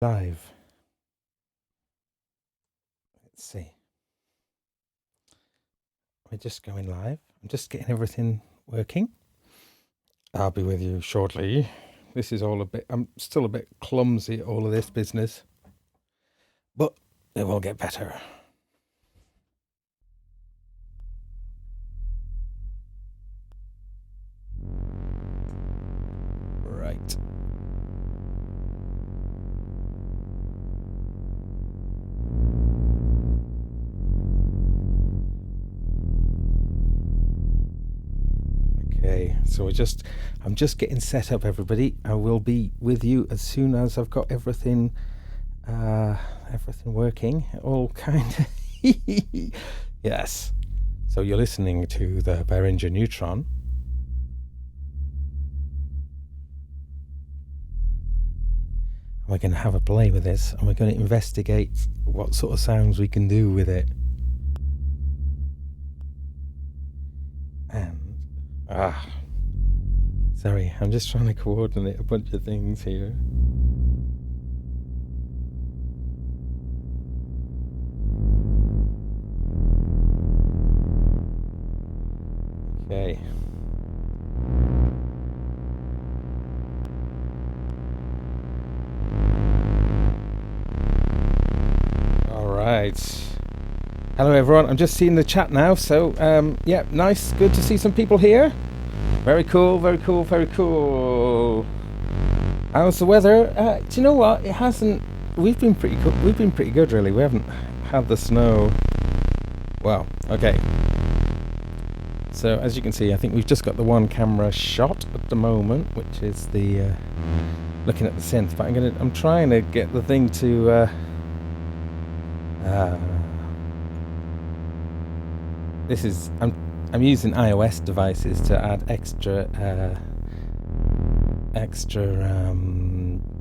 Live. Let's see. We're just going live. I'm just getting everything working. I'll be with you shortly. This is all a bit, I'm still a bit clumsy at all of this business, but it will get better. Right. Okay, so I'm just getting set up, everybody. I will be with you as soon as I've got everything working. All kind of yes. So you're listening to the Behringer Neutron. We're going to have a play with this, and we're going to investigate what sort of sounds we can do with it. And sorry, I'm just trying to coordinate a bunch of things here. Okay. All right. Hello, everyone. I'm just seeing the chat now. So, yeah, nice. Good to see some people here. Very cool, very cool, very cool. How's the weather? Do you know what? It hasn't... We've been pretty good. We've been pretty good, really. We haven't had the snow. Well, okay. So, as you can see, I think we've just got the one camera shot at the moment, which is the... looking at the synth. But I'm trying to get the thing to... this is... I'm using iOS devices to add extra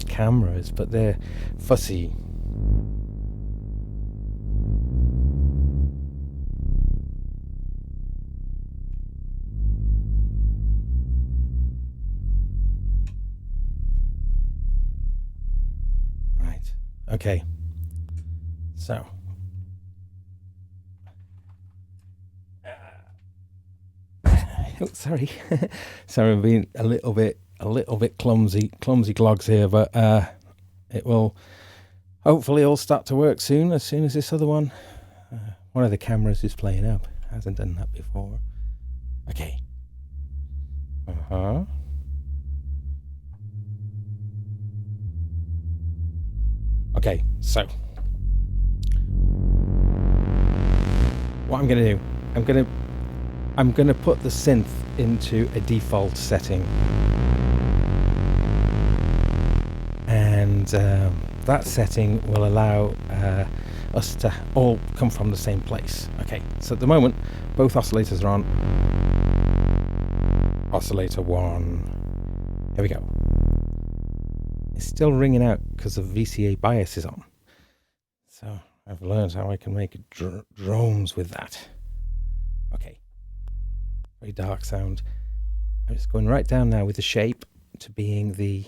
cameras, but they're fussy. Right. Okay. So. Oh, sorry. Sorry, I'm being a little bit clumsy clogs here, but it will hopefully all start to work soon as this other one of the cameras is playing up. Hasn't done that before. Okay. Okay, so what I'm going to do, I'm going to put the synth into a default setting, and that setting will allow us to all come from the same place. Okay, so at the moment both oscillators are on. Oscillator 1. Here we go. It's still ringing out because the VCA bias is on. So I've learned how I can make drones with that. Okay. Very dark sound. I'm just going right down now with the shape to being the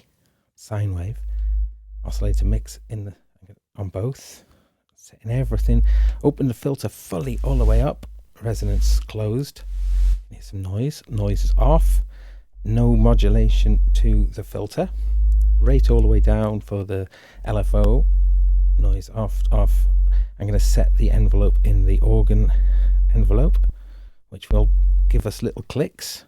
sine wave. Oscillator mix on both. Setting everything. Open the filter fully all the way up. Resonance closed. Here's some noise. Noise is off. No modulation to the filter. Rate all the way down for the LFO. Noise off. I'm going to set the envelope in the organ envelope, which will give us little clicks.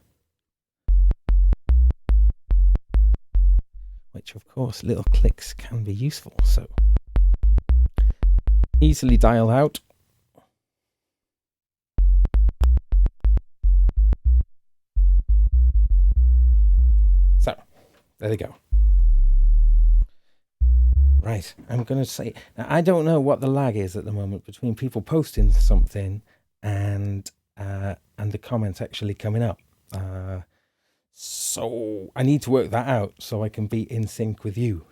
Which, of course, little clicks can be useful. So, easily dial out. So, there they go. Right, I'm going to say, now I don't know what the lag is at the moment between people posting something and the comments actually coming up. So I need to work that out so I can be in sync with you.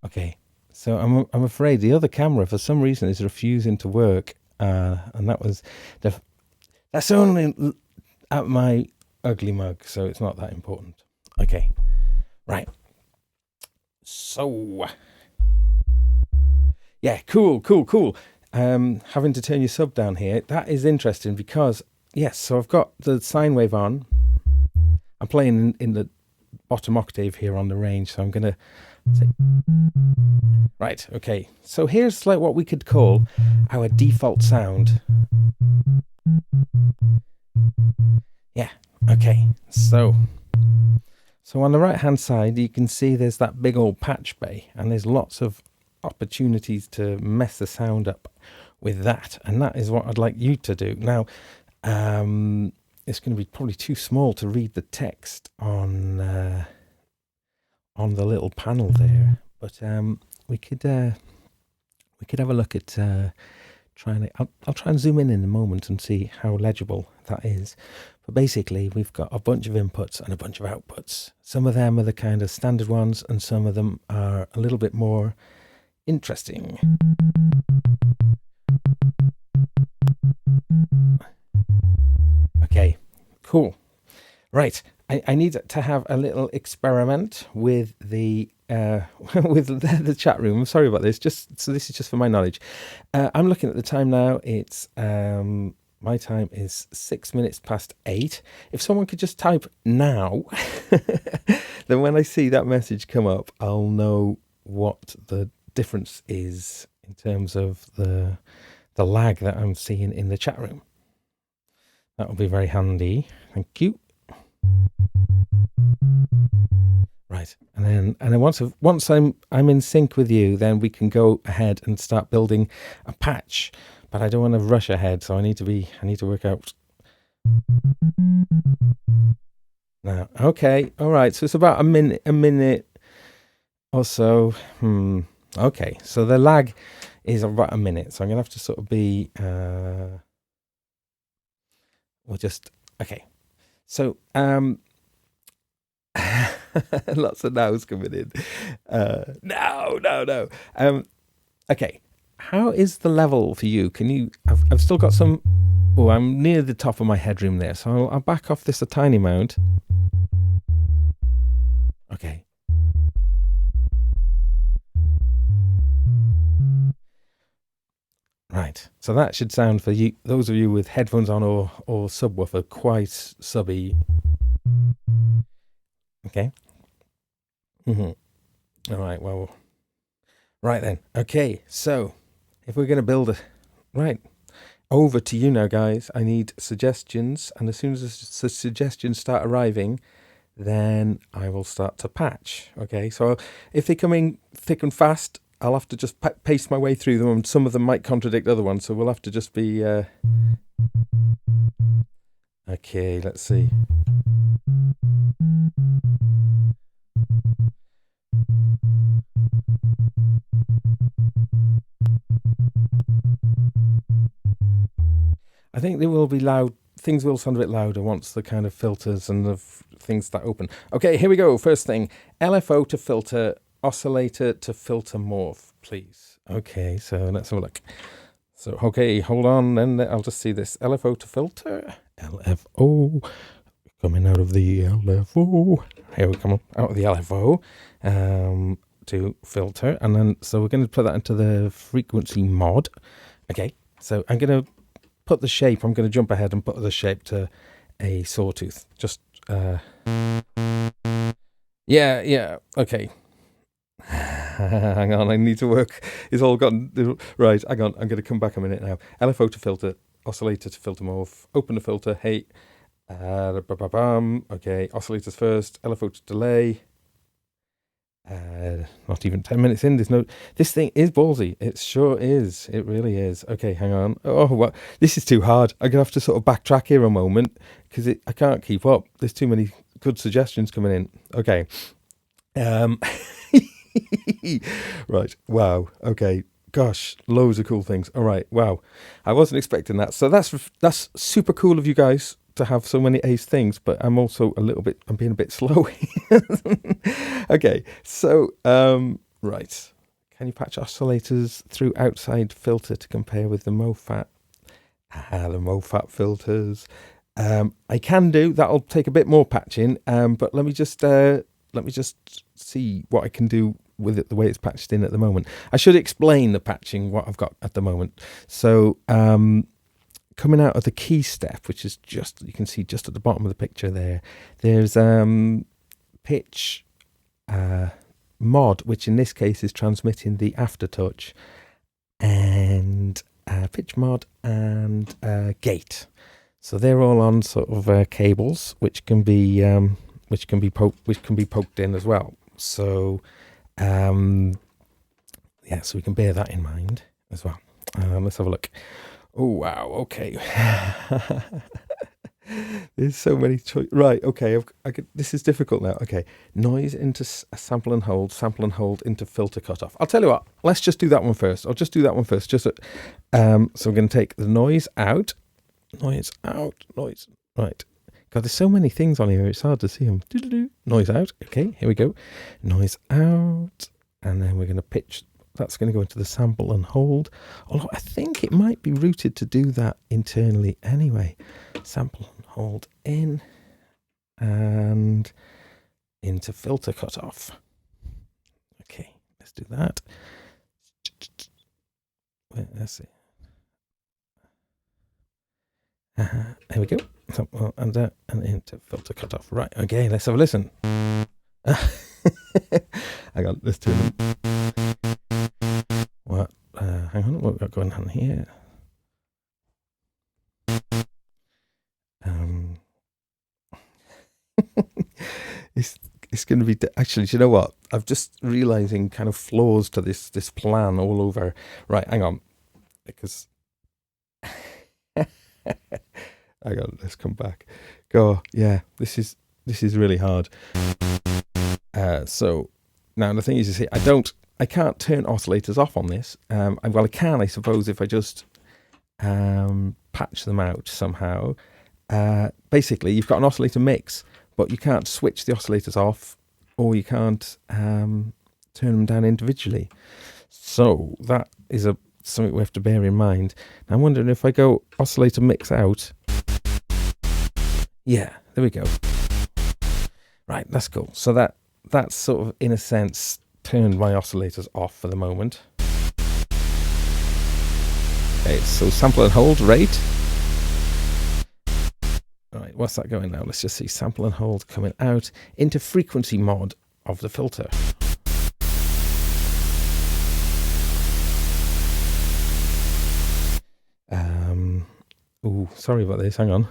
Okay, so I'm afraid the other camera for some reason is refusing to work, and that's only at my ugly mug, so it's not that important. Okay, right. So, yeah, cool. Having to turn your sub down here, that is interesting because, yes, so I've got the sine wave on. I'm playing in the bottom octave here on the range, so I'm going to say, right, okay. So here's like what we could call our default sound. Yeah, okay. So on the right hand side, you can see there's that big old patch bay, and there's lots of opportunities to mess the sound up with that, and that is what I'd like you to do. Now, it's going to be probably too small to read the text on the little panel there, but we could have a look at trying. I'll try and zoom in a moment and see how legible that is. But basically, we've got a bunch of inputs and a bunch of outputs. Some of them are the kind of standard ones, and some of them are a little bit more interesting. Okay, cool. Right, I need to have a little experiment with the with the chat room. I'm sorry about this. So this is just for my knowledge. I'm looking at the time now. It's my time is 6 minutes past 8. If someone could just type now, then when I see that message come up, I'll know what the difference is in terms of the lag that I'm seeing in the chat room. That will be very handy. Thank you. Right, and then once I'm in sync with you, then we can go ahead and start building a patch. But I don't want to rush ahead, so I need to work out. Now, okay, all right. So it's about a minute or so. Okay, so the lag is about a minute, so I'm gonna have to sort of be. We'll just okay. So lots of nows coming in. No. Okay. How is the level for you? Can you? I've still got some. Oh, I'm near the top of my headroom there, so I'll back off this a tiny amount. Okay. Right. So that should sound for you, those of you with headphones on or subwoofer, quite subby. Okay. All right. Well. Right then. Okay. So if we're going to build a right. Over to you now, guys. I need suggestions, and as soon as the suggestions start arriving, then I will start to patch. Okay, so if they come in thick and fast, I'll have to just paste my way through them, and some of them might contradict other ones, so we'll have to just be... Okay, let's see. I think they will be loud. Things will sound a bit louder once the kind of filters and the things start open. Okay, here we go. First thing, LFO to filter, oscillator to filter morph, please. Okay, so let's have a look. So, okay, hold on, then I'll just see this. LFO to filter, LFO, coming out of the LFO. Here we come out of the LFO to filter. And then, so we're going to put that into the frequency mod. Okay, so I'm going to put the shape, I'm going to jump ahead and put the shape to a sawtooth. Just, yeah, okay. Hang on, I need to work. It's all gone. Right, hang on, I'm going to come back a minute now. LFO to filter, oscillator to filter morph, open the filter, hey. Okay, oscillators first, LFO to delay. Not even 10 minutes in. There's no. This thing is ballsy. It sure is. It really is. Okay, hang on. Oh, what? This is too hard. I'm gonna have to sort of backtrack here a moment because I can't keep up. There's too many good suggestions coming in. Okay. Right. Wow. Okay. Gosh, loads of cool things. All right. Wow. I wasn't expecting that. So that's super cool of you guys to have so many ace things, but I'm also I'm being a bit slow. Okay, so right, can you patch oscillators through outside filter to compare with the MoFat? The MoFat filters. I can do that'll take a bit more patching, but let me just see what I can do with it the way it's patched in at the moment. I should explain the patching, what I've got at the moment. So coming out of the Keystep, which is just, you can see just at the bottom of the picture there, there's pitch mod, which in this case is transmitting the aftertouch, and pitch mod and gate. So they're all on sort of cables, which can be poked in as well. So yeah, so we can bear that in mind as well. Let's have a look. Oh wow, okay. There's so many choices. Right, okay. This is difficult now. Okay, noise into sample and hold into filter cutoff. I'll tell you what. Let's just do that one first. I'll just do that one first. So we're going to take the noise out. Noise. Right. God, there's so many things on here. It's hard to see them. Noise out. Okay, here we go. Noise out, and then we're going to pitch. That's going to go into the sample and hold. Although I think it might be routed to do that internally anyway. Sample and hold in and into filter cutoff. Okay, let's do that. Let's see. There we go. Sample and into filter cutoff. Right. Okay, let's have a listen. Hang on. Let's do them. What? Hang on, what we've got going on here? It's going to be actually. Do you know what? I'm just realizing kind of flaws to this plan all over. Right, hang on, because hang on. Let's come back. Go. Yeah, this is really hard. So now the thing is, you see, I can't turn oscillators off on this. Well, I can, I suppose, if I just patch them out somehow. Basically, you've got an oscillator mix, but you can't switch the oscillators off, or you can't turn them down individually. So that is something we have to bear in mind. Now, I'm wondering if I go oscillator mix out. Yeah, there we go. Right, that's cool. So that's sort of, in a sense, turned my oscillators off for the moment. Okay, so sample and hold rate. All right, what's that going now? Let's just see sample and hold coming out into frequency mod of the filter. Oh, sorry about this. Hang on.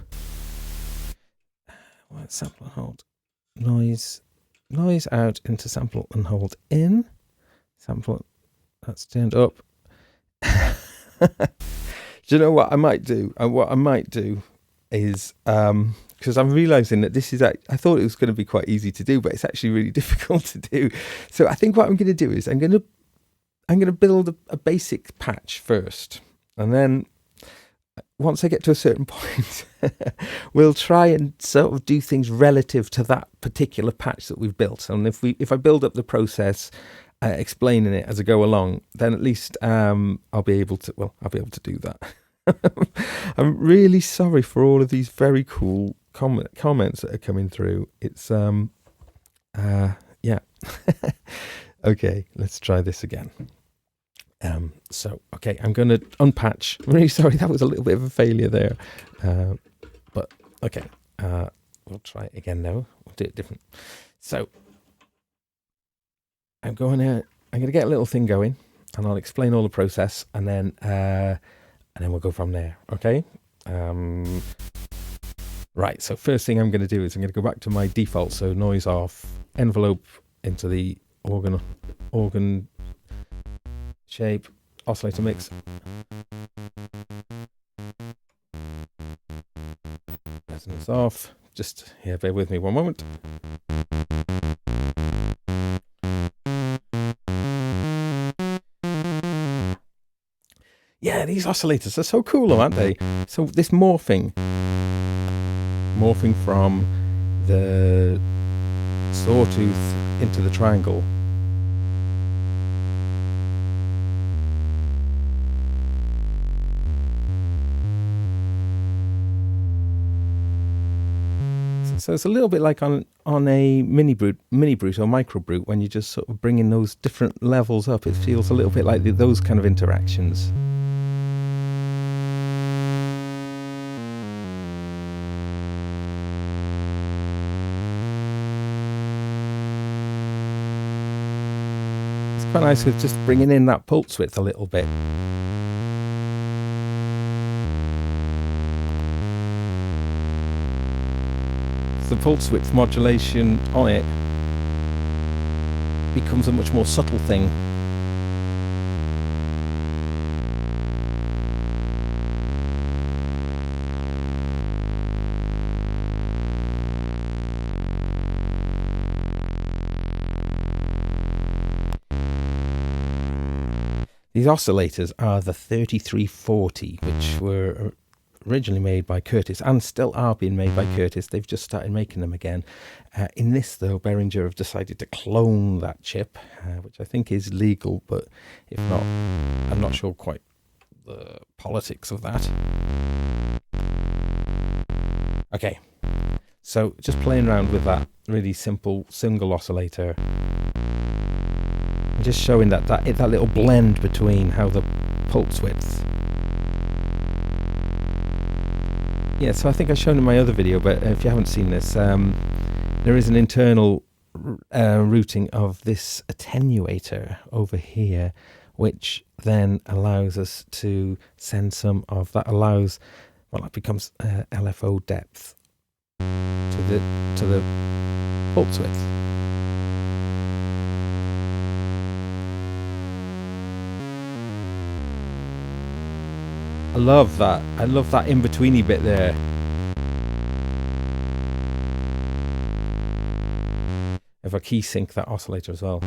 What, sample and hold? Noise out into sample and hold in. Sample, that's turned up. Do you know what I might do? What I might do is, because I'm realizing that this is, I thought it was going to be quite easy to do, but it's actually really difficult to do. So I think what I'm going to do is I'm going to build a basic patch first, and then once I get to a certain point, we'll try and sort of do things relative to that particular patch that we've built. And if I build up the process, explaining it as I go along, then at least I'll be able to do that. I'm really sorry for all of these very cool comments that are coming through. It's yeah. Okay, let's try this again. So, okay, I'm going to unpatch. I'm really sorry, that was a little bit of a failure there. But, okay, we'll try it again now. We'll do it different. So, I'm going to get a little thing going, and I'll explain all the process, and then we'll go from there, okay? Right, so first thing I'm going to do is I'm going to go back to my default, so noise off, envelope into the organ shape, oscillator mix. Resonance off. Just here, bear with me one moment. Yeah, these oscillators are so cool, aren't they? So this morphing from the sawtooth into the triangle. So it's a little bit like on a mini brute or micro brute, when you just sort of bring in those different levels up. It feels a little bit like those kind of interactions. It's quite nice with just bringing in that pulse width a little bit. The pulse width modulation on it becomes a much more subtle thing. These oscillators are the 3340, which were originally made by Curtis and still are being made by Curtis. They've just started making them again. In this, though, Behringer have decided to clone that chip, which I think is legal, but if not, I'm not sure quite the politics of that. Okay, so just playing around with that really simple single oscillator, just showing that little blend between how the pulse width. Yeah, so I think I've shown in my other video, but if you haven't seen this, there is an internal routing of this attenuator over here, which then allows us to send some of that. Allows, well, it becomes LFO depth to the pulse width. I love that. I love that in-betweeny bit there. If I key sync that oscillator as well.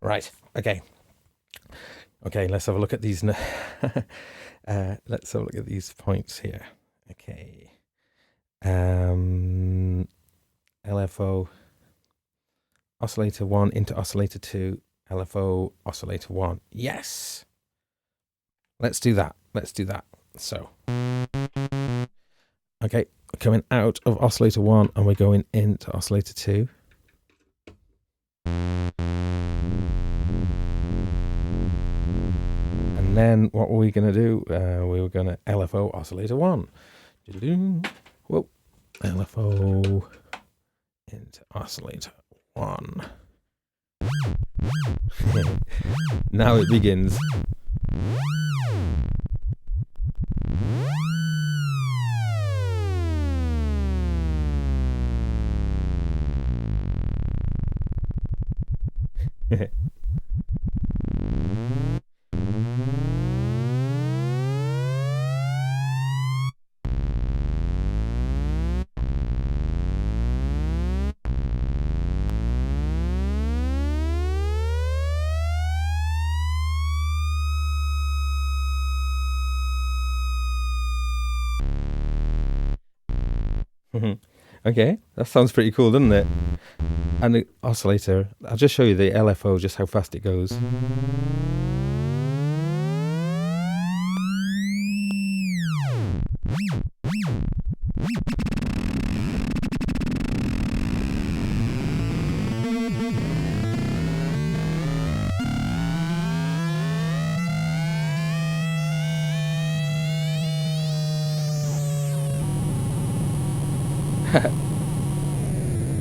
Right. Okay. Okay. Let's have a look at these. Let's have a look at these points here. Okay. LFO oscillator 1 into oscillator 2, LFO oscillator 1. Yes, let's do that. So okay, coming out of oscillator 1 and we're going into oscillator 2. And then what were we going to do? We were going to LFO oscillator 1. Whoa, LFO into oscillator 1. Now it begins. Okay, that sounds pretty cool, doesn't it? And the oscillator, I'll just show you the LFO, just how fast it goes.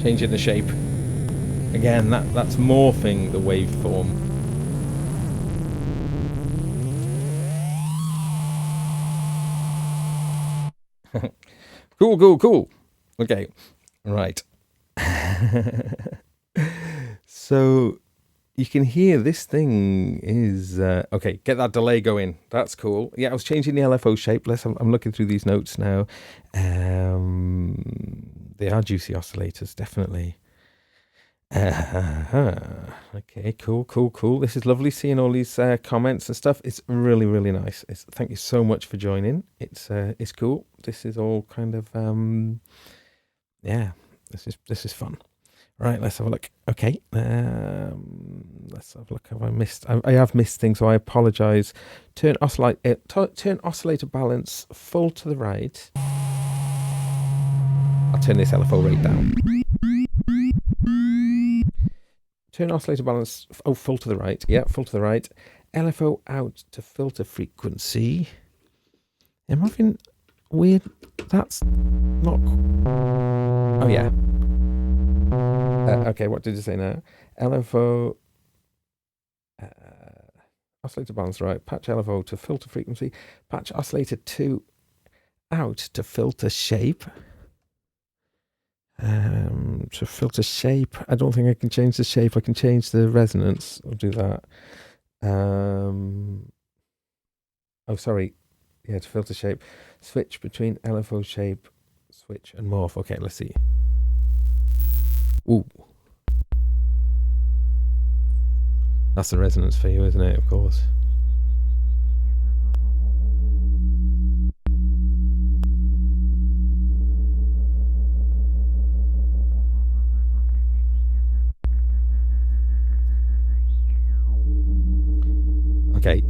Changing the shape. Again, that's morphing the waveform. Cool. Okay, right. So you can hear this thing is okay. Get that delay going. That's cool. Yeah, I was changing the LFO shape. I'm looking through these notes now. They are juicy oscillators, definitely. Okay, cool. This is lovely seeing all these comments and stuff. It's really nice. Thank you so much for joining. It's cool. This is all kind of yeah. This is fun. Right, let's have a look. Okay, let's have a look. Have I missed? I have missed things, so I apologise. Turn oscillator balance full to the right. I'll turn this LFO rate down. Turn oscillator balance full to the right. Yeah, full to the right. LFO out to filter frequency. I'm having weird. That's not. Oh yeah. Okay, what did you say now? LFO. Oscillator balance right. Patch LFO to filter frequency. Patch oscillator 2 out to filter shape. To filter shape. I don't think I can change the shape. I can change the resonance. I'll do that. Oh, sorry. Yeah, to filter shape. Switch between LFO shape, switch and morph. Okay, let's see. Ooh. That's the resonance for you, isn't it? Of course. Okay,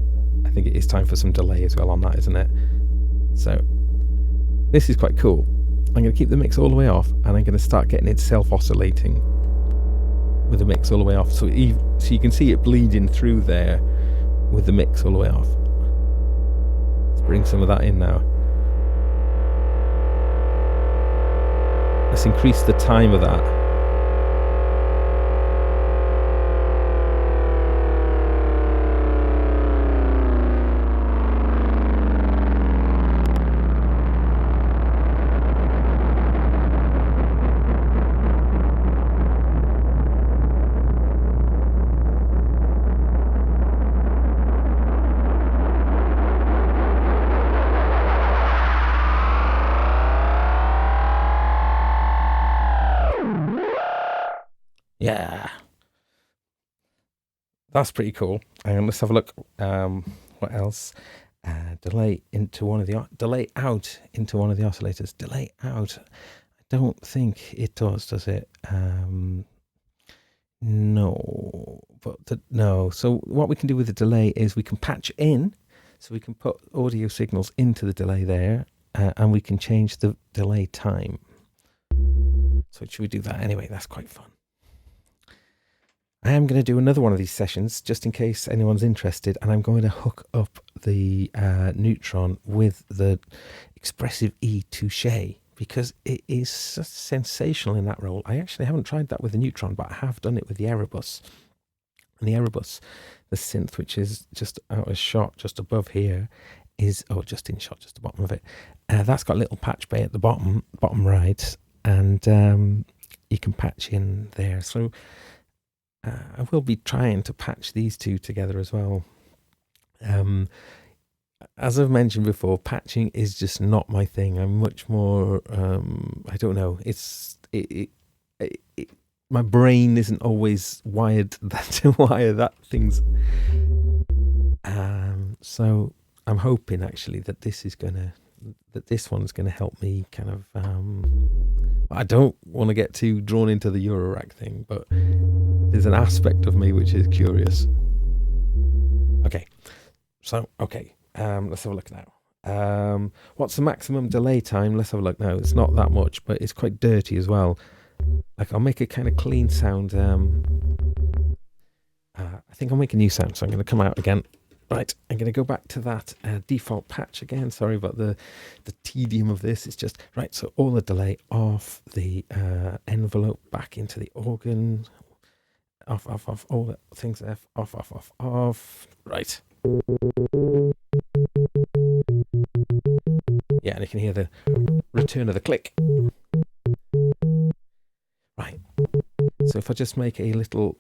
I think it is time for some delay as well on that, isn't it? So, this is quite cool. I'm going to keep the mix all the way off, and I'm going to start getting it self-oscillating with the mix all the way off. So you can see it bleeding through there with the mix all the way off. Let's bring some of that in now. Let's increase the time of that. Yeah, that's pretty cool. And let's have a look. What else? Delay into one of the delay out into one of the oscillators. Delay out. I don't think it does it? No, but no. So what we can do with the delay is we can patch in, so we can put audio signals into the delay there, and we can change the delay time. So should we do that anyway? That's quite fun. I am going to do another one of these sessions just in case anyone's interested, and I'm going to hook up the Neutron with the Expressive E Touche because it is sensational in that role. I actually haven't tried that with the Neutron, but I have done it with the Erebus. And the Erebus, the synth, which is just out of shot just above here, is, oh, just in shot, just the bottom of it. That's got a little patch bay at the bottom right, and you can patch in there. So I will be trying to patch these two together as well. As I've mentioned before, patching is just not my thing. I'm much more, I don't know, my brain isn't always wired to wire that things. So I'm hoping actually that this one's gonna help me kind of. I don't want to get too drawn into the Eurorack thing, but there's an aspect of me which is curious. Okay, so let's have a look now. What's the maximum delay time? Let's have a look now. It's not that much, but it's quite dirty as well. Like, I'll make a kind of clean sound. I think I'll make a new sound, so I'm going to come out again. Right, I'm going to go back to that default patch again. Sorry about the tedium of this. It's just, right, so all the delay off, the envelope back into the organ, off, all the things off. Right. Yeah, and you can hear the return of the click. Right. So if I just make a little,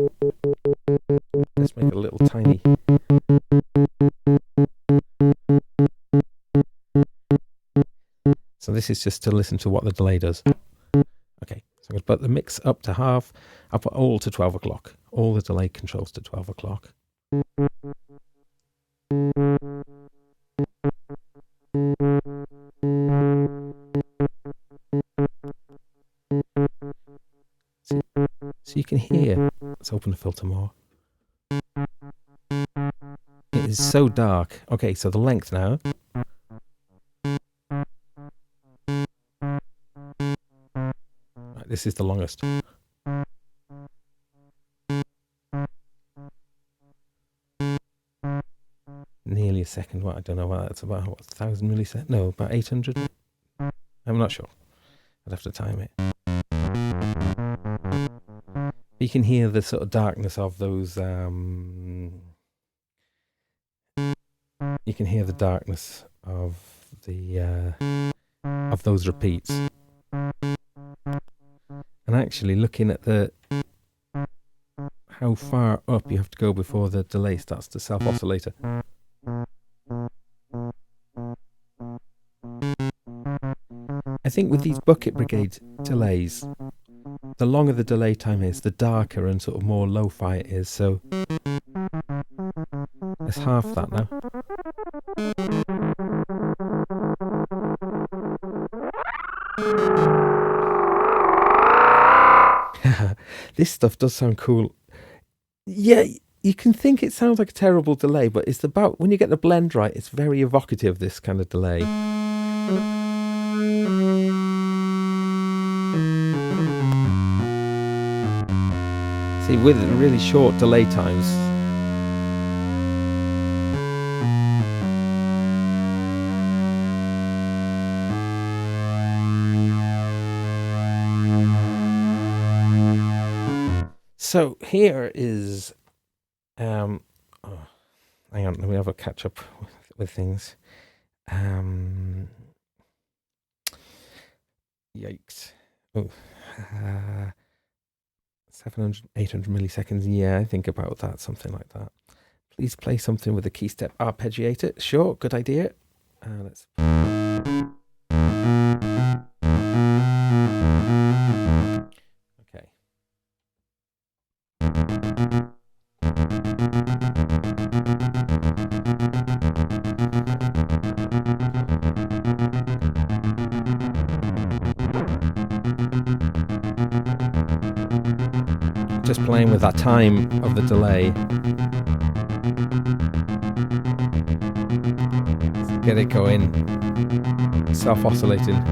let's make a little tiny. So this is just to listen to what the delay does. Okay, so I'm going to put the mix up to half. I'll put all to 12 o'clock. All the delay controls to 12 o'clock. can hear. Let's open the filter more. It is so dark. Okay, so the length now. Right, this is the longest. Nearly a second. What, I don't know what that's about. What, 1,000 milliseconds? No, about 800. I'm not sure. I'd have to time it. You can hear the sort of darkness of those. You can hear the darkness of the of those repeats. And actually, looking at the how far up you have to go before the delay starts to self-oscillator. I think with these bucket brigade delays, the longer the delay time is, the darker and sort of more lo-fi it is. So it's half that now. This stuff does sound cool. Yeah, you can think it sounds like a terrible delay, but it's about when you get the blend right, it's very evocative, this kind of delay. See, with really short delay times, so here is, hang on, let me have a catch up with things. Yikes. Oh, 700, 800 milliseconds. Yeah, I think about that, something like that. Please play something with a Keystep arpeggiator. Sure, good idea. Let's. Okay. Just playing with that time of the delay. Let's get it going. Self-oscillating.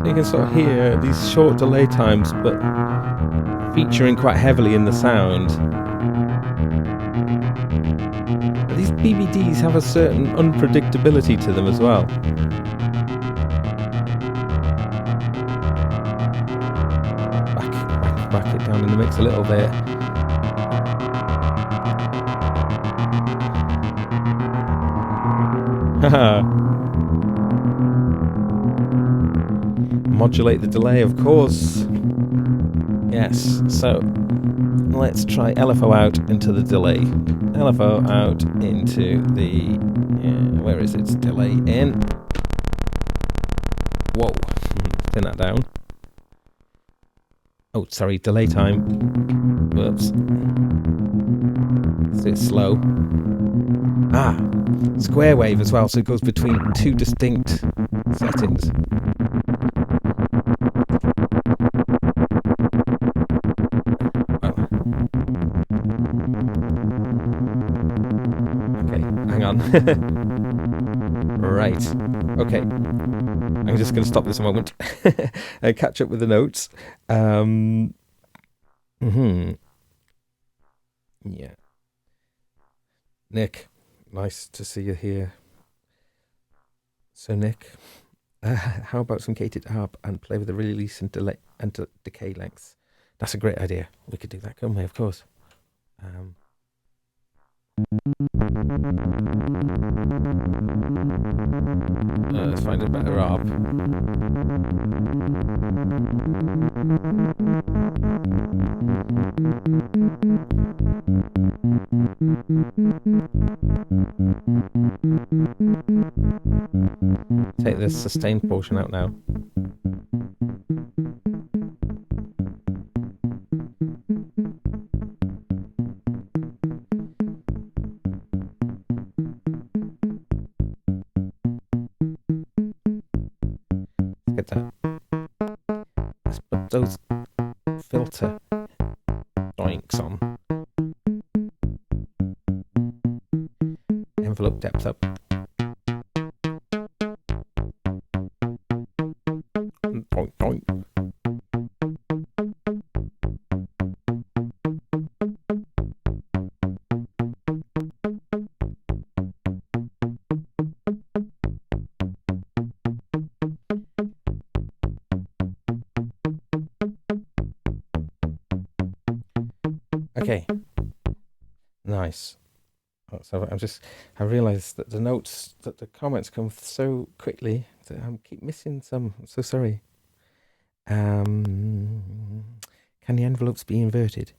You can sort of hear these short delay times, but featuring quite heavily in the sound. And these BBDs have a certain unpredictability to them as well. Back it down in the mix a little bit. Haha. Modulate the delay, of course. Yes, so let's try LFO out into the delay. LFO out into the... where is it? Delay in. Whoa. Turn that down. Oh, sorry, delay time. Whoops. It's slow. Ah, square wave as well, so it goes between two distinct settings. Right. Okay. I'm just going to stop this a moment and catch up with the notes. Yeah. Nick, nice to see you here. So, Nick, how about some gated harp and play with the release and delay and decay lengths? That's a great idea. We could do that, couldn't we? Of course. Let's find a better harp. Take this sustained portion out now. those filter doinks on. Envelope depth up. Doink, doink. Okay, nice. So I realised that the comments come so quickly that I keep missing some. I'm so sorry. Can the envelopes be inverted?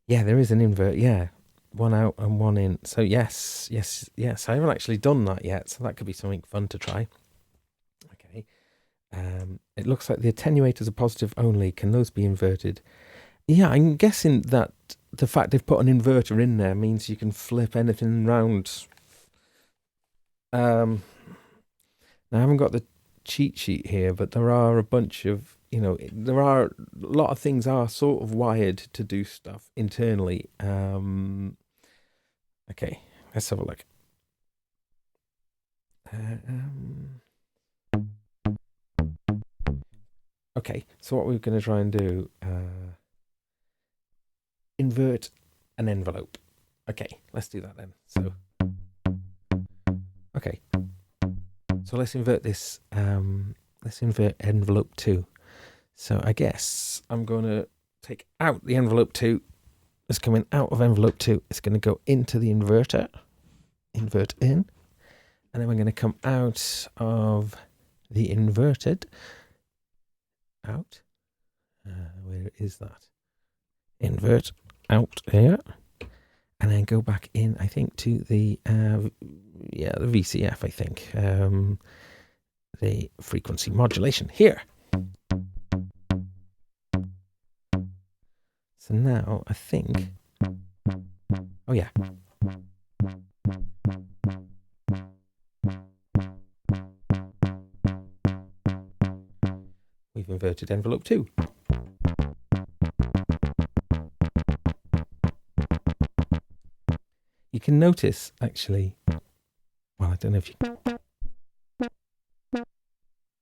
Yeah, there is an invert. Yeah, one out and one in. So yes. I haven't actually done that yet, so that could be something fun to try. Okay. It looks like the attenuators are positive only. Can those be inverted? Yeah, I'm guessing that the fact they've put an inverter in there means you can flip anything around. Now I haven't got the cheat sheet here, but there are a bunch of, there are a lot of things are sort of wired to do stuff internally. Okay, let's have a look. Okay, so what we're going to try and do, invert an envelope. Okay, let's do that then. So, okay, so let's invert this. Let's invert envelope 2. So I guess I'm going to take out the envelope 2. It's coming out of envelope 2. It's going to go into the inverter. Invert in. And then we're going to come out of the inverted. Out. Where is that? Invert out here. And then go back in, I think, to the the VCF, I think. The frequency modulation here. So now I think, oh yeah. We've inverted envelope 2. You can notice, actually, well, I don't know if you,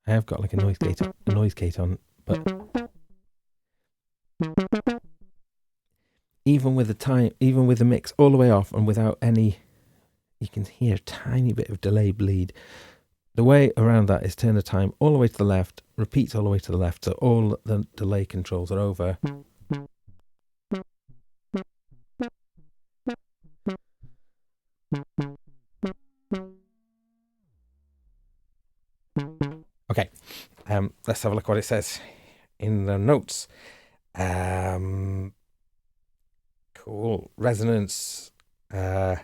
I have got like a noise gate on, but even with the mix all the way off and without any, you can hear a tiny bit of delay bleed. The way around that is turn the time all the way to the left, repeats all the way to the left, so all the delay controls are over. Okay, let's have a look what it says in the notes. Cool. Resonance. Yes,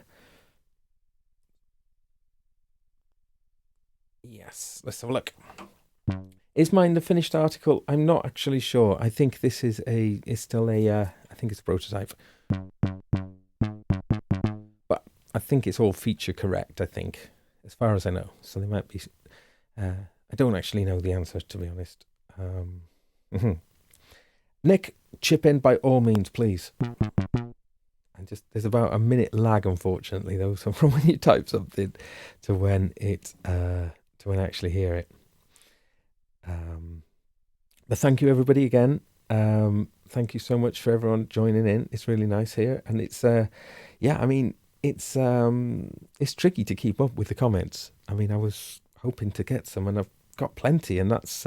let's have a look. Is mine the finished article? I'm not actually sure. I think this is still a, I think it's a prototype. But I think it's all feature correct, I think, as far as I know. So they might be, I don't actually know the answer, to be honest. Nick, chip in by all means, please. And there's about a minute lag, unfortunately, though, so from when you type something to when I actually hear it. But thank you, everybody, again. Thank you so much for everyone joining in. It's really nice here, and it's I mean, it's tricky to keep up with the comments. I mean, I was hoping to get some, and I've got plenty, and that's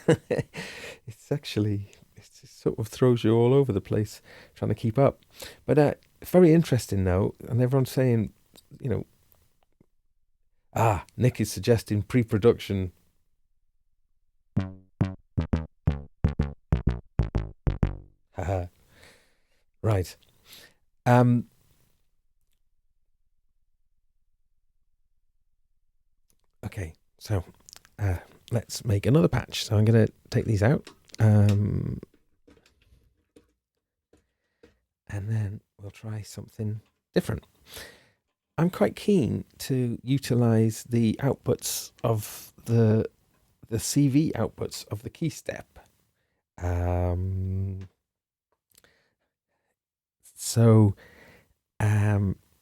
it's actually, it sort of throws you all over the place trying to keep up. But very interesting though, and everyone's saying, Nick is suggesting pre-production. Right. Okay, so let's make another patch. So I'm going to take these out. And then we'll try something different. I'm quite keen to utilize the outputs of the CV outputs of the Keystep So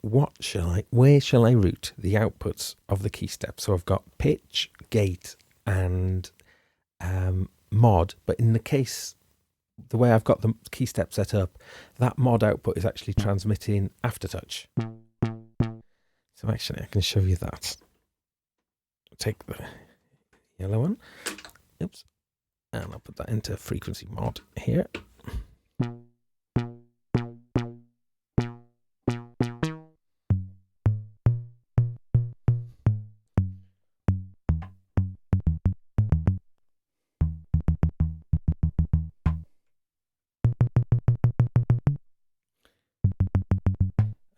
where shall I route the outputs of the Keystep? So I've got pitch, gate, and mod, but in the case, the way I've got the Keystep set up, that mod output is actually transmitting aftertouch. So actually I can show you that. Take the yellow one, oops, and I'll put that into frequency mod here.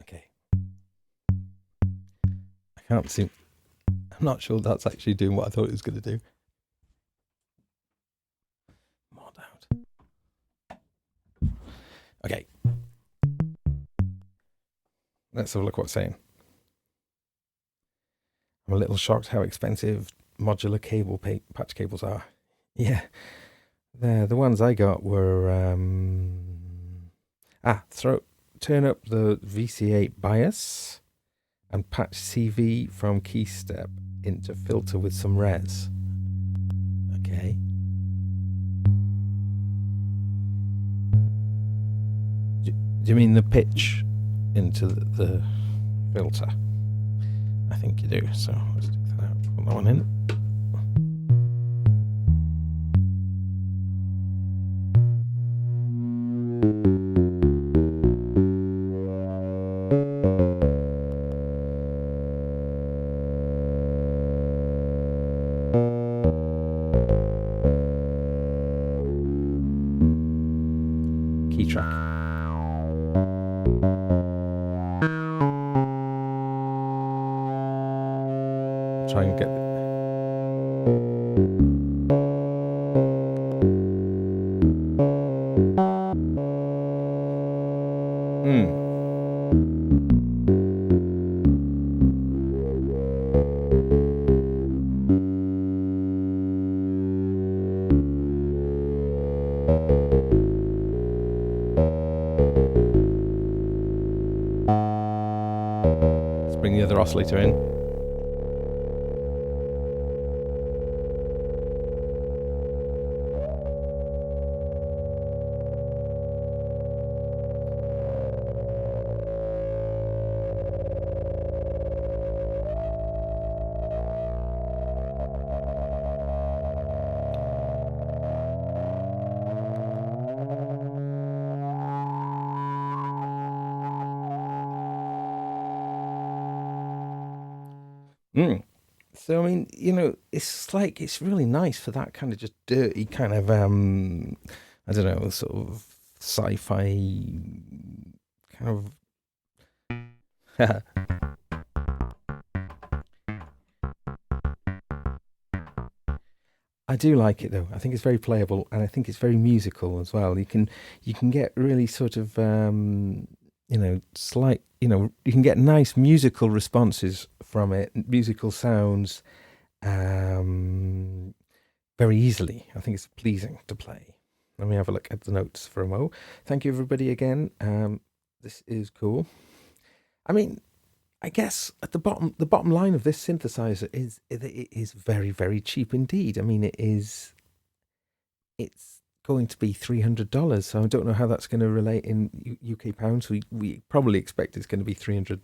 Okay. I can't see. I'm not sure that's actually doing what I thought it was going to do. Mod out. Okay. Let's have a look what's saying. I'm a little shocked how expensive modular cable patch cables are. Yeah. The ones I got were turn up the VC8 bias and patch CV from Keystep into filter with some res. Okay. Do you mean the pitch into the filter? I think you do. So let's take that out. Put that one in. Key track. Try and get let's bring the other oscillator in. So I mean, it's really nice for that kind of just dirty kind of I don't know, sort of sci-fi kind of. I do like it though. I think it's very playable, and I think it's very musical as well. You can get really sort of you can get nice musical responses from it, musical sounds, very easily. I think it's pleasing to play. Let me have a look at the notes for a mo. Thank you everybody again. This is cool. I mean, I guess at the bottom line of this synthesizer is it is very, very cheap indeed. I mean, it's going to be $300, so I don't know how that's going to relate in UK pounds. We probably expect it's going to be 300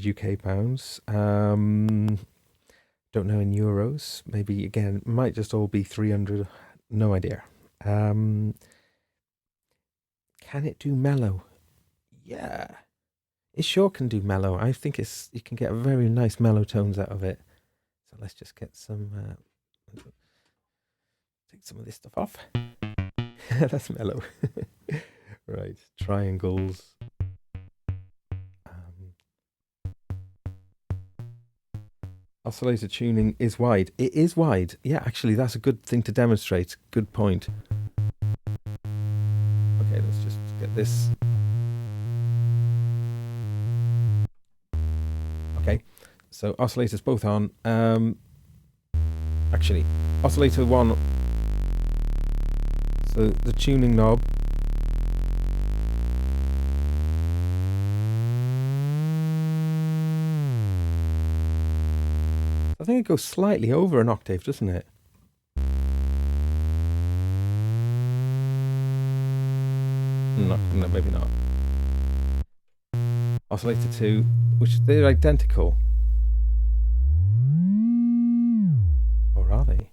UK pounds. Don't know in euros. Maybe again, it might just all be 300. No idea. Can it do mellow? Yeah. It sure can do mellow. I think you can get very nice mellow tones out of it. So let's just get some, take some of this stuff off. That's mellow. Right, triangles. Oscillator tuning is wide. It is wide. Yeah, actually, that's a good thing to demonstrate. Good point. Okay, let's just get this. Okay, so oscillators both on. Actually, oscillator one. So the tuning knob. I think it goes slightly over an octave, doesn't it? No, maybe not. Oscillator 2, which they're identical. Or are they?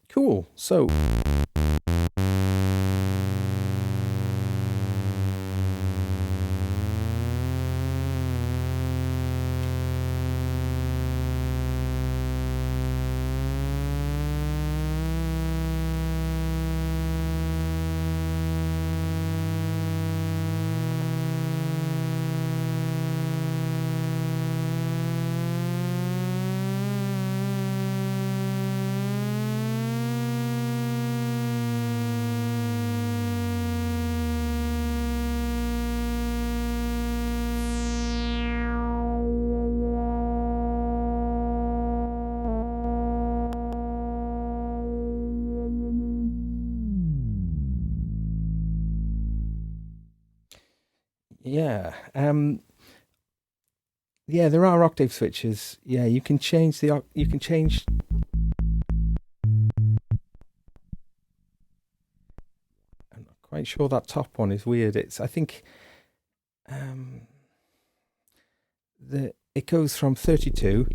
Cool. So yeah, yeah, there are octave switches. Yeah, you can change you can change. I'm not quite sure that top one is weird. It's, I think, it goes from 32,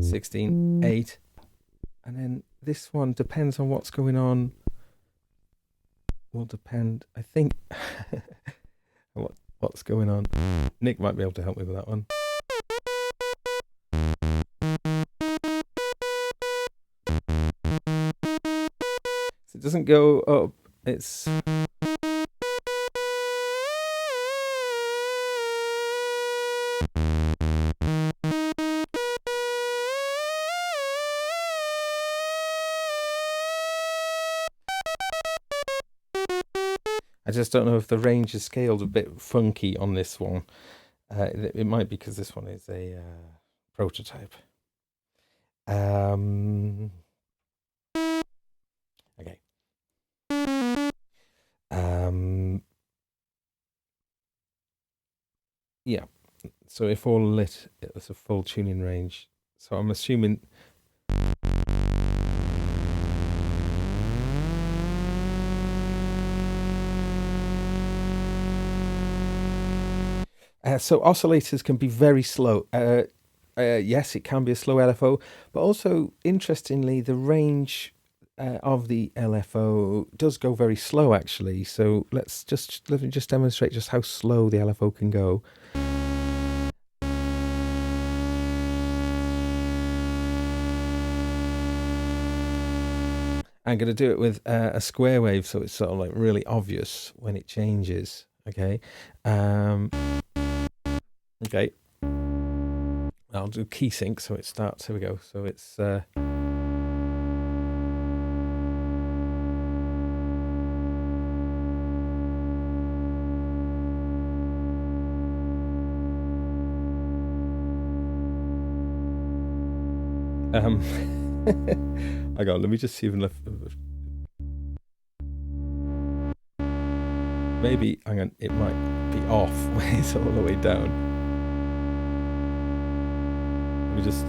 16, 8, and then this one depends on what's going on. Will depend, I think, what's going on. Nick might be able to help me with that one. So it doesn't go up. It's I just don't know if the range is scaled a bit funky on this one. It might be because this one is a prototype. Okay. Yeah. So if all lit, it's a full tuning range. So I'm assuming. So oscillators can be very slow. Yes, it can be a slow LFO, but also, interestingly, the range of the LFO does go very slow, actually. So let me just demonstrate just how slow the LFO can go. I'm going to do it with a square wave, so it's sort of like really obvious when it changes. Okay. Okay. I'll do key sync, so it starts. Here we go. So it's. Hang on, let me just see if maybe, hang on, it might be off when it's all the way down. Let me just,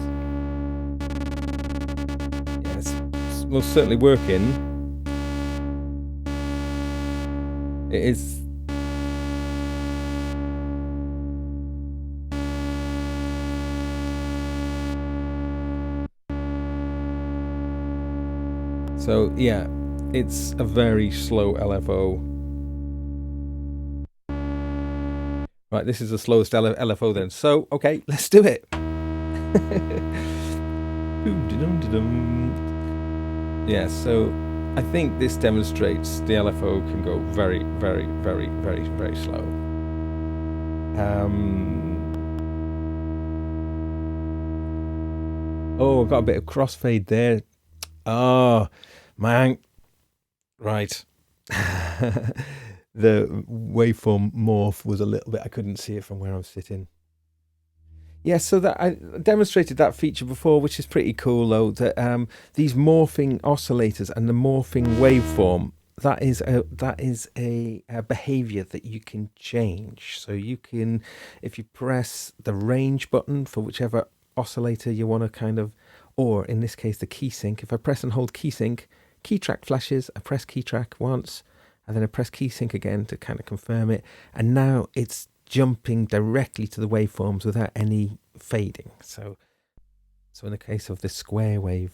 yeah, it's most certainly working. It is. So yeah, it's a very slow LFO. Right, this is the slowest LFO then. So, okay, let's do it. Yeah, so I think this demonstrates the LFO can go very, very, very, very, very slow. Oh, I've got a bit of crossfade there. Oh, man. Right. The waveform morph was a little bit, I couldn't see it from where I'm sitting. Yeah, so that I demonstrated that feature before, which is pretty cool though, that these morphing oscillators and the morphing waveform, that is a behavior that you can change. So you can, if you press the range button for whichever oscillator you want to kind of, or in this case the key sync, if I press and hold key sync, key track flashes, I press key track once, and then I press key sync again to kind of confirm it, and now it's jumping directly to the waveforms without any fading. So in the case of the square wave,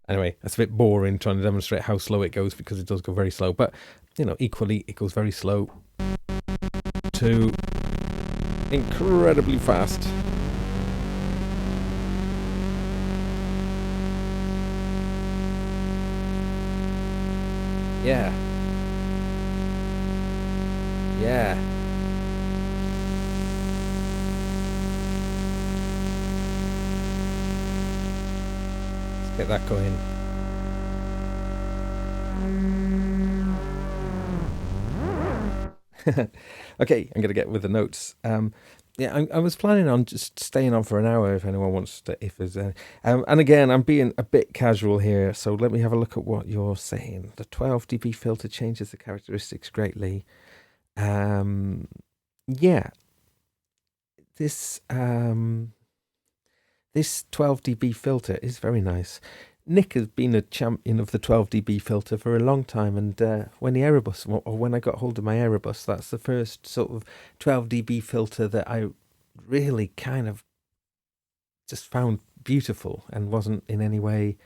anyway, that's a bit boring trying to demonstrate how slow it goes because it does go very slow. But you know, equally, it goes very slow to incredibly fast. Yeah. Yeah. Let's get that going. Okay, I'm going to get with the notes. Yeah, I was planning on just staying on for an hour if anyone wants to, if there's any. And again, I'm being a bit casual here, so let me have a look at what you're saying. The 12 dB filter changes the characteristics greatly. Yeah, this 12 dB filter is very nice. Nick has been a champion of the 12 dB filter for a long time, and when the Erebus, or when I got hold of my Erebus, that's the first sort of 12 dB filter that I really kind of just found beautiful and wasn't in any way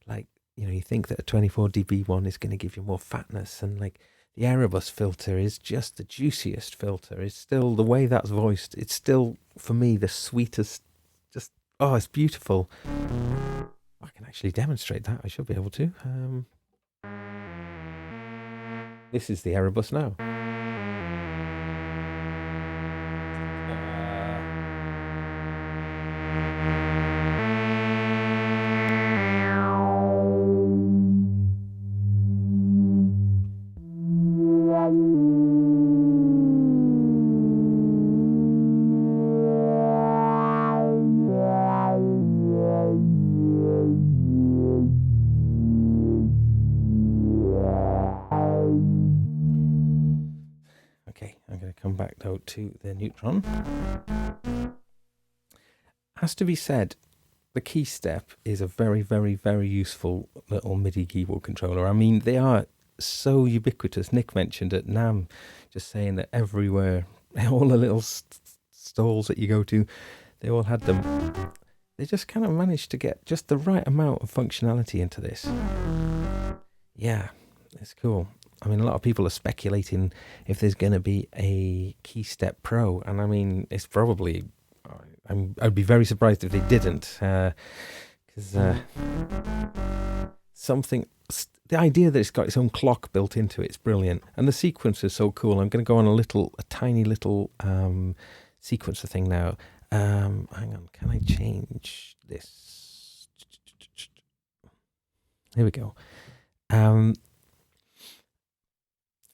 like, you know, you think that a 24 dB one is going to give you more fatness, and like the Erebus filter is just the juiciest filter. It's still, the way that's voiced, it's still for me the sweetest. Just, oh, it's beautiful. I can actually demonstrate that. I should be able to. This is the Erebus now. Okay, I'm going to come back though to the Neutron. Has to be said, the Keystep is a very, very, very useful little MIDI keyboard controller. I mean, they are so ubiquitous. Nick mentioned at NAM, just saying that everywhere, all the little stalls that you go to, they all had them. They just kind of managed to get just the right amount of functionality into this. Yeah, it's cool. I mean, a lot of people are speculating if there's going to be a Keystep Pro, and I mean, it's probably, I'd be very surprised if they didn't, because something, the idea that it's got its own clock built into it's brilliant, and the sequencer is so cool. I'm going to go on a tiny little sequencer thing now. Hang on, can I change this? Here we go.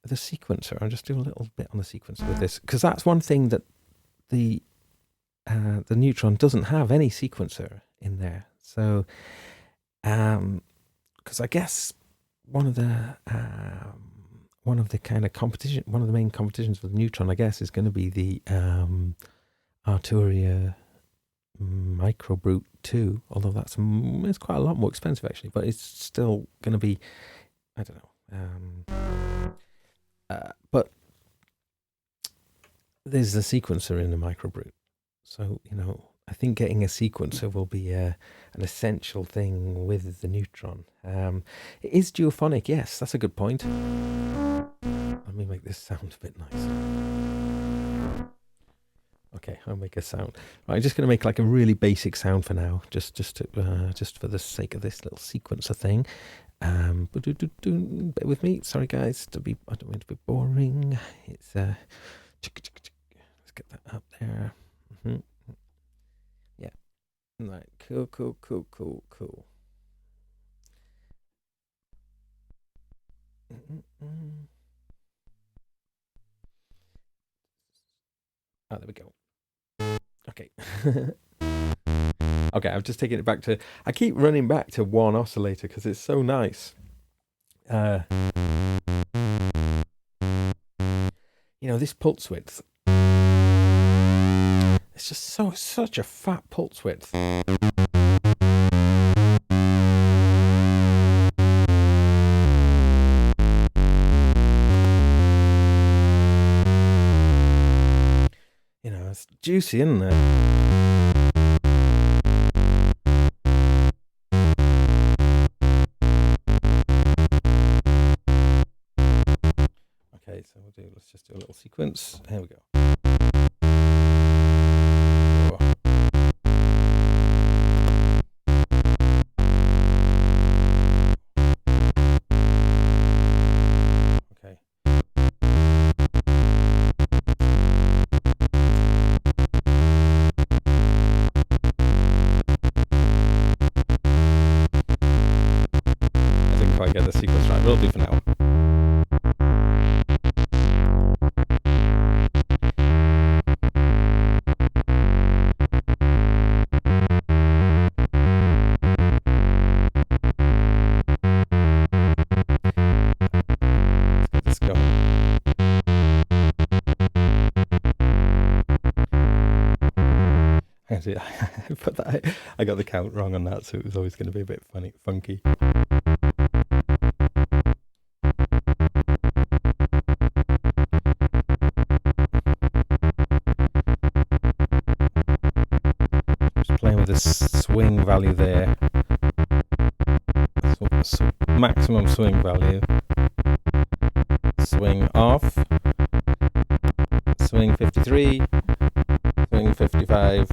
The sequencer, I'll just do a little bit on the sequencer with this, because that's one thing that the Neutron doesn't have any sequencer in there. So, because I guess one of the kind of competition, one of the main competitions for the Neutron, I guess, is going to be the Arturia Micro Brute 2, although it's quite a lot more expensive actually, but it's still going to be, I don't know. But there's a sequencer in the Micro Brute, so you know, I think getting a sequencer will be an essential thing with the Neutron. It is duophonic, yes, that's a good point. Let me make this sound a bit nicer. Okay, I'll make a sound. Right, I'm just going to make like a really basic sound for now, just for the sake of this little sequencer thing. Bear with me. Sorry, guys. I don't mean to be boring. It's let's get that up there. Right, cool. Oh, there we go. Okay. Okay, I've just taken it back to... I keep running back to one oscillator because it's so nice. You know, this pulse width. It's just such a fat pulse width. You know, it's juicy, isn't it? Okay, so let's just do a little sequence. Here we go. Quite get the sequence right. Will do for now. Let's go. I got the count wrong on that, so it was always going to be a bit funky. Playing with the swing value there. So maximum swing value. Swing off. Swing 53. Swing 55.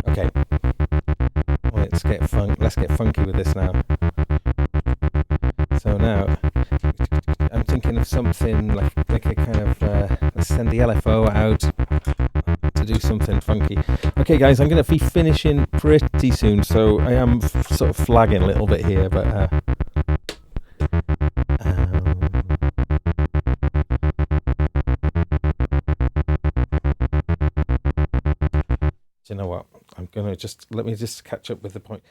Okay. Let's get funky with this now. So now I'm thinking of something like a kind of let's send the LFO out to do something funky. Okay, guys, I'm going to be finishing pretty soon, so I am sort of flagging a little bit here, but do you know what? I'm going to let me catch up with the point.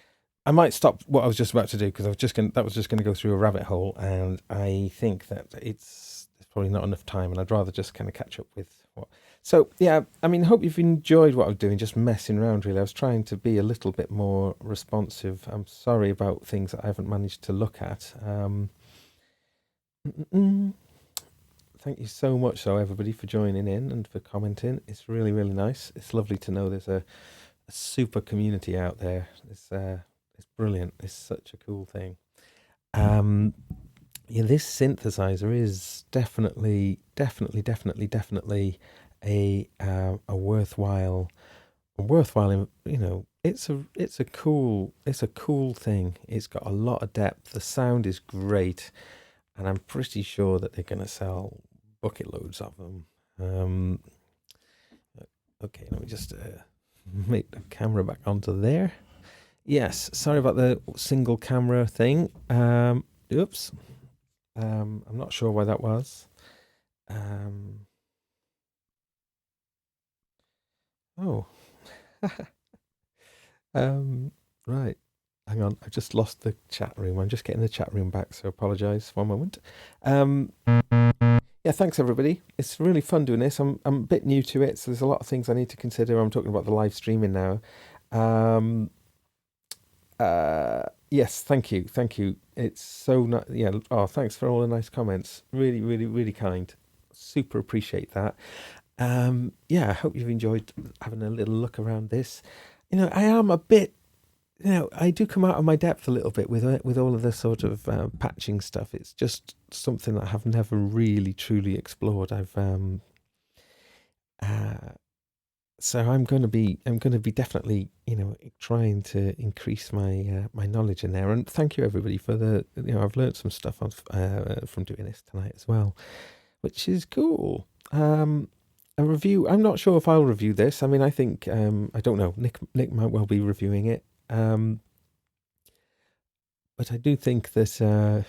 I might stop what I was just about to do because that was just going to go through a rabbit hole, and I think that it's probably not enough time, and I'd rather just kind of catch up with what. So yeah, I mean, hope you've enjoyed what I was doing, just messing around. Really, I was trying to be a little bit more responsive. I'm sorry about things that I haven't managed to look at. Thank you so much, everybody, for joining in and for commenting. It's really, really nice. It's lovely to know there's a super community out there. It's brilliant. It's such a cool thing. Yeah, this synthesizer is definitely a worthwhile. You know, it's a cool thing. It's got a lot of depth. The sound is great, and I'm pretty sure that they're going to sell bucket loads of them. Okay, let me just make the camera back onto there. Yes, sorry about the single camera thing. Oops. I'm not sure why that was. Oh. Right. Hang on, I just lost the chat room. I'm just getting the chat room back, so apologise. 1 moment. Yeah, thanks everybody. It's really fun doing this. I'm a bit new to it, so there's a lot of things I need to consider. I'm talking about the live streaming now. Yes, thank you. It's so nice. Yeah. Oh, thanks for all the nice comments. Really, really, really kind. Super appreciate that. Yeah, I hope you've enjoyed having a little look around this. You know, I am a bit. You know, I do come out of my depth a little bit with all of the sort of patching stuff. It's just something that I have never really truly explored. So I'm going to be definitely, you know, trying to increase my my knowledge in there. And thank you everybody for I've learned some stuff from doing this tonight as well. which is cool. A review. I'm not sure if I'll review this. I mean, I think I don't know. Nick might well be reviewing it. But I do think that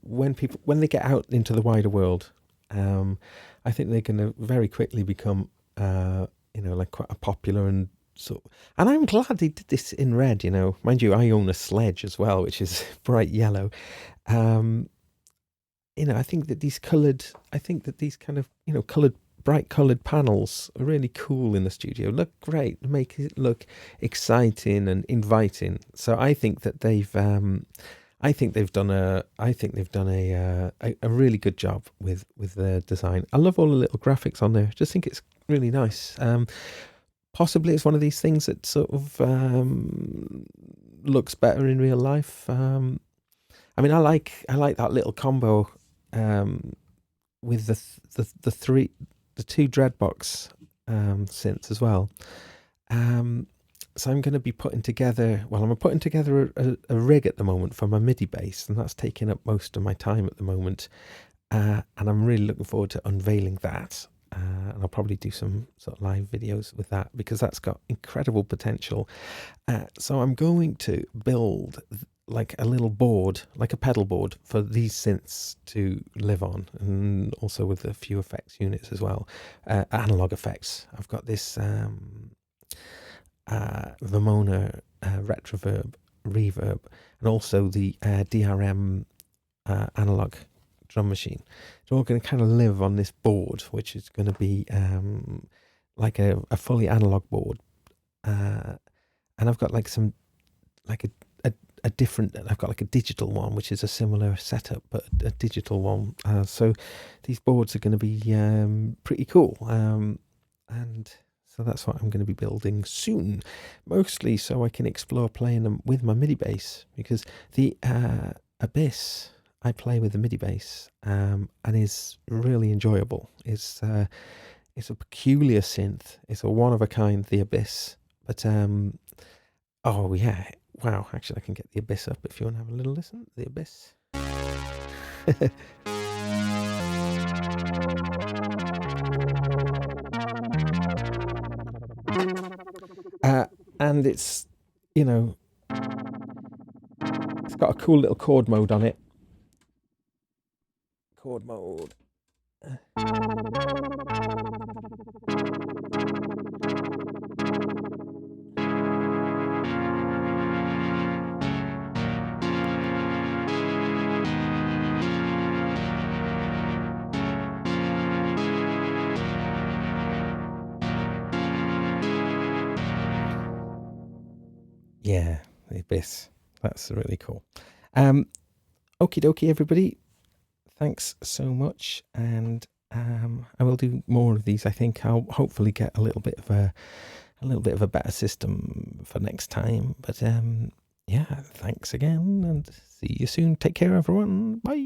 when they get out into the wider world, I think they're going to very quickly become like quite a popular and so. And I'm glad they did this in red. Mind you, I own a sledge as well, which is bright yellow. I think that these kind of bright coloured panels are really cool in the studio. Look great, make it look exciting and inviting. So I think that they've done a really good job with their design. I love all the little graphics on there. Just think it's really nice. Possibly it's one of these things that sort of looks better in real life. I mean, I like that little combo with the two Dreadbox synths as well. So I'm going to be putting together. Well, I'm putting together a rig at the moment for my MIDI bass, and that's taking up most of my time at the moment. And I'm really looking forward to unveiling that. And I'll probably do some sort of live videos with that because that's got incredible potential. So I'm going to build like a little board, like a pedal board for these synths to live on, and also with a few effects units as well, analog effects. I've got this Vermona Retroverb reverb, and also the DRM analog drum machine. They're all going to kind of live on this board, which is going to be like a fully analog board, and I've got like a different. I've got like a digital one, which is a similar setup, but a digital one. So these boards are going to be pretty cool, and so that's what I'm going to be building soon, mostly so I can explore playing them with my MIDI bass, because the Abyss I play with the MIDI bass and is really enjoyable. It's a peculiar synth. It's a one of a kind, the Abyss. But oh yeah, wow! Actually, I can get the Abyss up if you want to have a little listen. The Abyss. And it's it's got a cool little chord mode on it. Chord mode. Yeah, the Abyss. That's really cool. Okie dokie, everybody. Thanks so much, and I will do more of these. I think I'll hopefully get a little bit of a better system for next time. But yeah, thanks again, and see you soon. Take care, everyone. Bye.